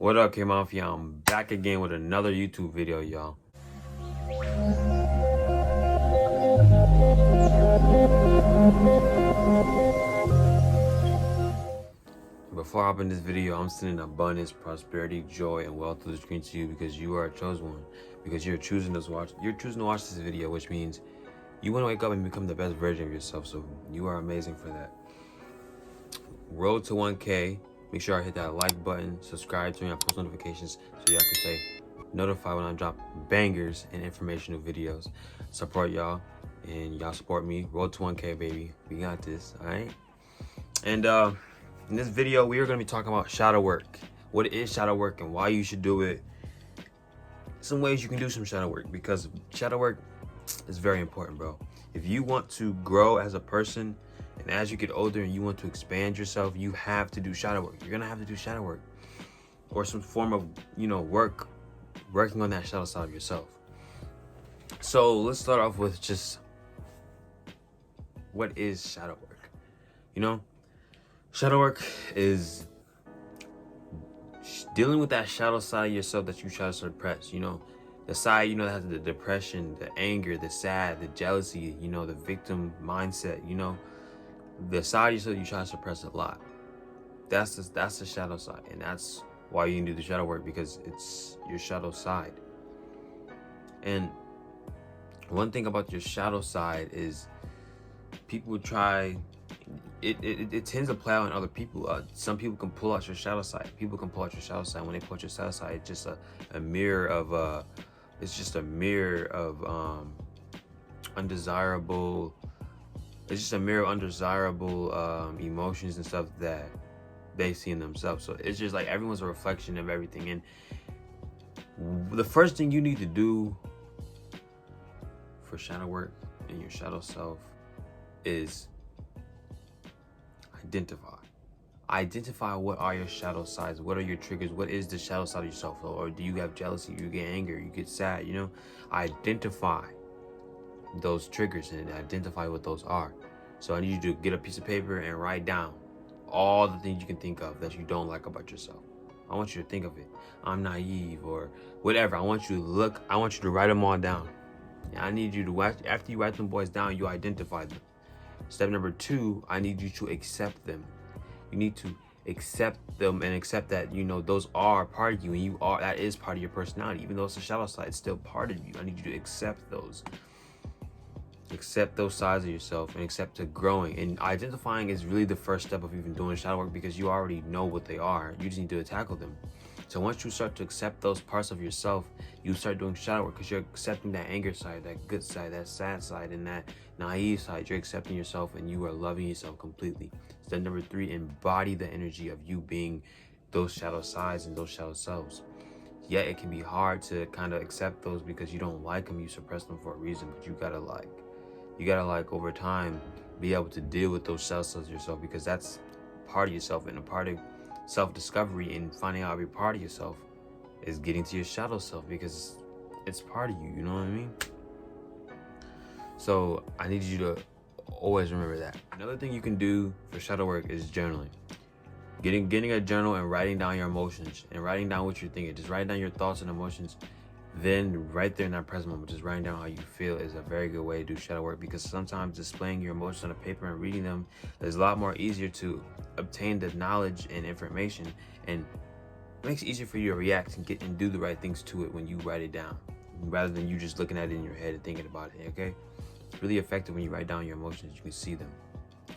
What up, K-Mafia? I'm back again with another YouTube video, y'all. Before I hop in this video, I'm sending abundance, prosperity, joy, and wealth to the screen to you because you are a chosen one. Because you're choosing to watch this video, which means you want to wake up and become the best version of yourself. So you are amazing for that. Road to 1K. Make sure I hit that like button, subscribe, turn on post notifications so y'all can stay notified when I drop bangers and informational videos. Support y'all and y'all support me. Road to 1K, baby. We got this, all right? And in this video, we are going to be talking about shadow work. What is shadow work and why you should do it. Some ways you can do some shadow work, because shadow work is very important, bro. If you want to grow as a person, and as you get older and you want to expand yourself, you have to do shadow work. You're gonna have to do shadow work or some form of, working on that shadow side of yourself. So let's start off with just what is shadow work? Shadow work is dealing with that shadow side of yourself that you try to suppress. The side, that has the depression, the anger, the sad, the jealousy, the victim mindset, the side of yourself you try to suppress a lot. That's the shadow side, and that's why you can do the shadow work, because it's your shadow side. And one thing about your shadow side is people try. It tends to play out in other people. Some people can pull out your shadow side. People can pull out your shadow side. When they pull out your shadow side, it's just a mirror of undesirable. It's just a mirror of undesirable emotions and stuff that they see in themselves. So it's just like everyone's a reflection of everything. And the first thing you need to do for shadow work and your shadow self is identify what are your shadow sides, what are your triggers, what is the shadow side of yourself, or do you have jealousy, you get anger, you get sad, identify those triggers and identify what those are. So I need you to get a piece of paper and write down all the things you can think of that you don't like about yourself. I want you to think of it. I'm naive or whatever. I want you to write them all down. And I need you to, after you write them boys down, you identify them. Step number 2, I need you to accept them. You need to accept them and accept that, those are part of you, and that is part of your personality. Even though it's a shadow side, it's still part of you. I need you to accept those. Accept those sides of yourself and accept to growing. And identifying is really the first step of even doing shadow work, because you already know what they are. You just need to tackle them. So once you start to accept those parts of yourself, you start doing shadow work, because you're accepting that anger side, that good side, that sad side, and that naive side. You're accepting yourself and you are loving yourself completely. Step number 3, embody the energy of you being those shadow sides and those shadow selves. Yet it can be hard to kind of accept those because you don't like them. You suppress them for a reason, but you gotta over time be able to deal with those shadow sides of yourself, because that's part of yourself, and a part of self-discovery and finding out every part of yourself is getting to your shadow self, because it's part of you. You know what I mean? So I need you to always remember that. Another thing you can do for shadow work is journaling. Getting a journal and writing down your emotions and writing down what you're thinking. Just write down your thoughts and emotions. Then right there in that present moment, just writing down how you feel is a very good way to do shadow work, because sometimes displaying your emotions on a paper and reading them is a lot more easier to obtain the knowledge and information, and it makes it easier for you to react and do the right things to it when you write it down, rather than you just looking at it in your head and thinking about it. Okay, it's really effective when you write down your emotions. You can see them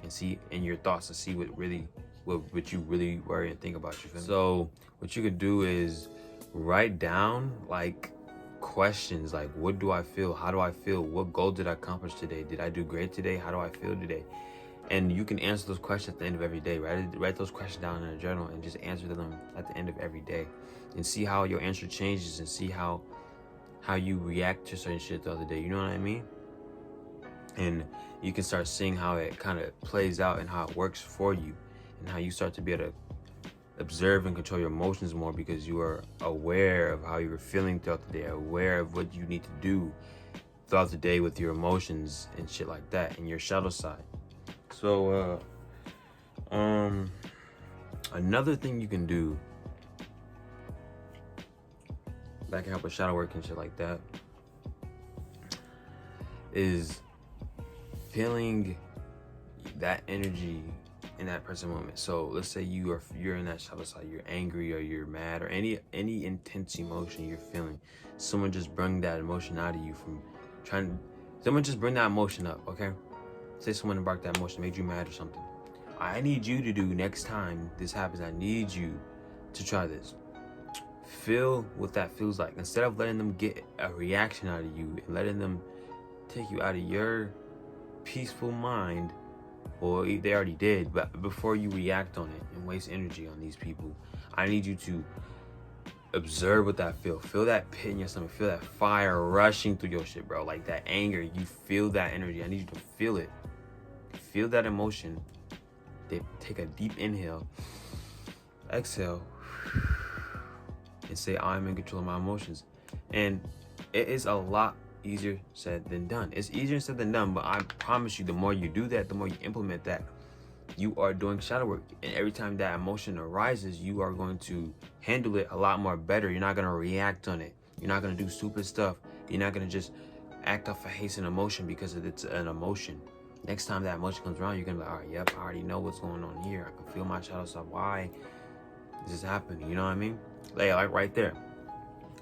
and see in your thoughts to see what you really worry and think about. So what you could do is write down questions like, what do I feel? How do I feel? What goal did I accomplish today? Did I do great today? How do I feel today? And you can answer those questions at the end of every day. Write those questions down in a journal and just answer them at the end of every day, and see how your answer changes, and see how you react to certain shit throughout the day. You know what I mean? And you can start seeing how it kind of plays out and how it works for you, and how you start to be able to observe and control your emotions more, because you are aware of how you're feeling throughout the day, aware of what you need to do throughout the day with your emotions and shit like that, and your shadow side. So another thing you can do that can help with shadow work and shit like that, is feeling that energy in that present moment. So let's say you're in that shadow side, you're angry or you're mad or any intense emotion you're feeling. Someone just bring that emotion out of you from someone just bring that emotion up, okay? Say someone embarked that emotion, made you mad or something. I need you to do next time this happens, I need you to try this. Feel what that feels like. Instead of letting them get a reaction out of you and letting them take you out of your peaceful mind, well, they already did, but before you react on it and waste energy on these people, I need you to observe what that feel that pit in your stomach, feel that fire rushing through your shit, bro, like that anger, you feel that energy. I need you to feel it, feel that emotion. They take a deep inhale, exhale, and say, I'm in control of my emotions. And it is a lot easier said than done. It's easier said than done, but I promise you, the more you do that, the more you implement that, you are doing shadow work. And every time that emotion arises, you are going to handle it a lot more better. You're not going to react on it. You're not going to do stupid stuff. You're not going to just act off a hasten emotion because it's an emotion. Next time that emotion comes around, you're going to be like, all right, yep, I already know what's going on here. I can feel my shadow side. Why is this happening? You know what I mean? Like right there.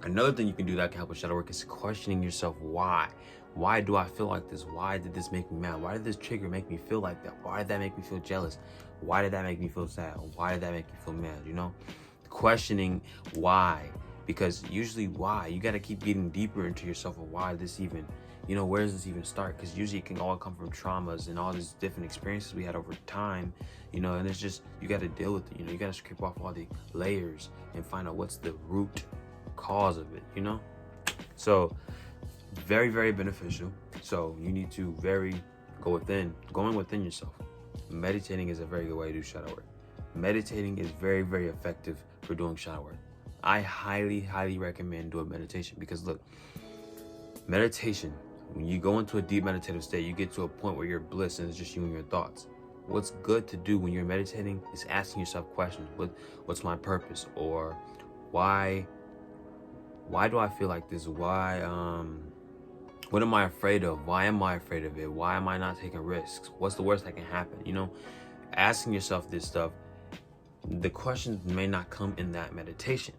Another thing you can do that can help with shadow work is questioning yourself. Why? Why do I feel like this? Why did this make me mad? Why did this trigger make me feel like that? Why did that make me feel jealous? Why did that make me feel sad? Why did that make me feel mad? You know, questioning why, because usually why, you got to keep getting deeper into yourself of why this even, you know, where does this even start? Because usually it can all come from traumas and all these different experiences we had over time, you know, and it's just, you got to deal with it. You know, you got to scrape off all the layers and find out what's the root cause of it, you know? So very, very beneficial. So you need to going within yourself. Meditating is a very good way to do shadow work. Meditating is very, very effective for doing shadow work. I highly, highly recommend doing meditation because look, meditation, when you go into a deep meditative state, you get to a point where you're bliss and it's just you and your thoughts. What's good to do when you're meditating is asking yourself questions. What's my purpose? Or why do I feel like this? Why, what am I afraid of? Why am I afraid of it? Why am I not taking risks? What's the worst that can happen? You know, asking yourself this stuff, the questions may not come in that meditation,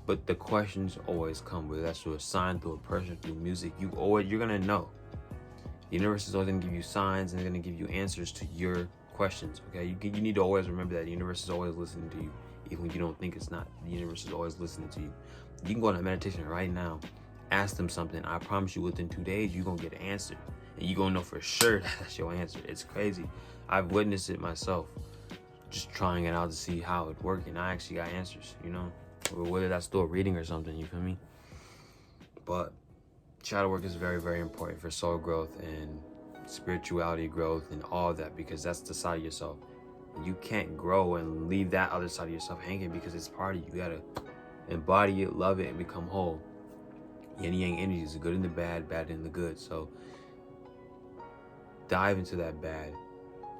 but the questions always come, whether that's through a sign, through a person, through music. You're gonna know. The universe is always gonna give you signs and it's gonna give you answers to your questions, okay? You need to always remember that the universe is always listening to you, even when you don't think it's not. The universe is always listening to you. You can go on a meditation right now, ask them something. I promise you within 2 days, you're gonna get an answer. And you're gonna know for sure that's your answer. It's crazy. I've witnessed it myself, just trying it out to see how it worked, and I actually got answers, you know? Or whether that's through a reading or something, you feel me? But shadow work is very, very important for soul growth and spirituality growth and all of that, because that's the side of yourself. You can't grow and leave that other side of yourself hanging because it's part of you. You gotta embody it, love it, and become whole. Yin and yang energies, the good and the bad, bad and the good. So dive into that bad.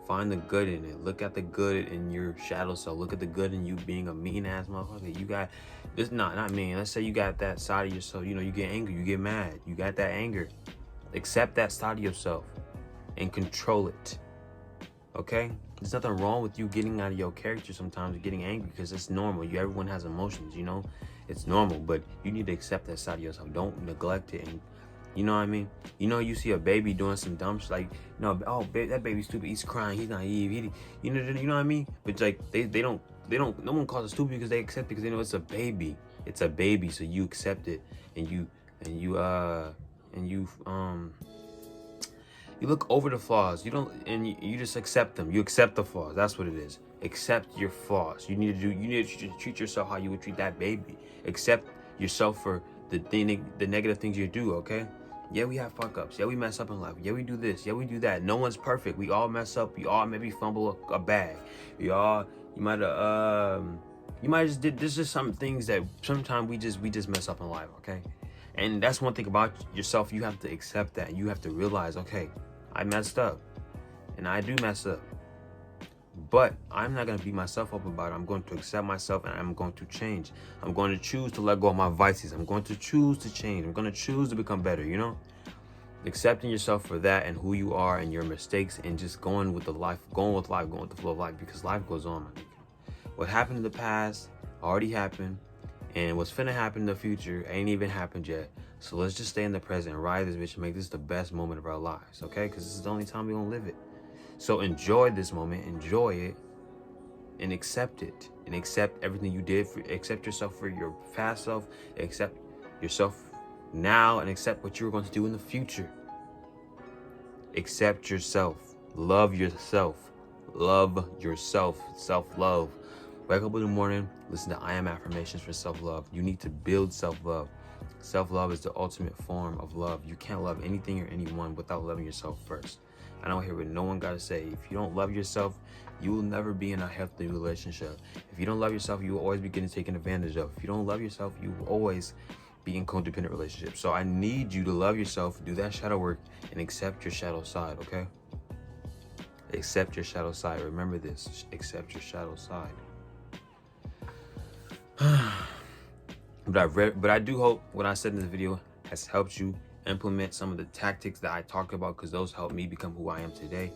Find the good in it. Look at the good in your shadow self. Look at the good in you being a mean ass motherfucker. You got this, not mean. Let's say you got that side of yourself. You know, you get angry, you get mad. You got that anger. Accept that side of yourself and control it. Okay? There's nothing wrong with you getting out of your character sometimes, getting angry, because it's normal. Everyone has emotions, you know? It's normal, but you need to accept that side of yourself. Don't neglect it. And you know what I mean? You know, you see a baby doing some dumb shit, like, no, oh, that baby's stupid. He's crying. He's naive. You know what I mean? But like, they don't. No one calls it stupid because they accept it, because they know it's a baby. It's a baby, so you accept it, and you look over the flaws. You just accept them. You accept the flaws. That's what it is. Accept your flaws. You need to treat yourself how you would treat that baby. Accept yourself for the negative things you do, okay? Yeah, we have fuck ups. Yeah, we mess up in life. Yeah, we do this. Yeah, we do that. No one's perfect. We all mess up. We all maybe fumble a bag. You might just did, there's just some things that sometimes we just mess up in life, okay? And that's one thing about yourself. You have to accept that. You have to realize, okay, I messed up. And I do mess up. But I'm not going to beat myself up about it. I'm going to accept myself and I'm going to change. I'm going to choose to let go of my vices. I'm going to choose to change. I'm going to choose to become better, you know? Accepting yourself for that and who you are and your mistakes, and just going with life, going with the flow of life, because life goes on, my nigga. What happened in the past already happened, and what's finna happen in the future ain't even happened yet. So let's just stay in the present and ride this bitch and make this the best moment of our lives, okay? Because this is the only time we're gonna live it. So enjoy this moment, enjoy it, and accept it, and accept everything you did. Accept yourself for your past self, accept yourself now, and accept what you're going to do in the future. Accept yourself. Love yourself. Love yourself. Self-love. Wake up in the morning, listen to I Am Affirmations for self-love. You need to build self-love. Self-love is the ultimate form of love. You can't love anything or anyone without loving yourself first. I don't hear what no one got to say. If you don't love yourself, you will never be in a healthy relationship. If you don't love yourself, you will always be getting taken advantage of. If you don't love yourself, you will always be in codependent relationships. So I need you to love yourself, do that shadow work, and accept your shadow side, okay? Accept your shadow side. Remember this. Accept your shadow side. But I do hope what I said in this video has helped you implement some of the tactics that I talked about, because those helped me become who I am today.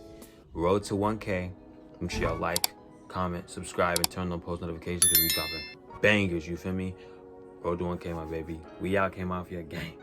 Road to 1K. Make sure y'all like, comment, subscribe, and turn on post notifications, because we dropping bangers, you feel me? Road to 1K, my baby. We out, K Mafia gang.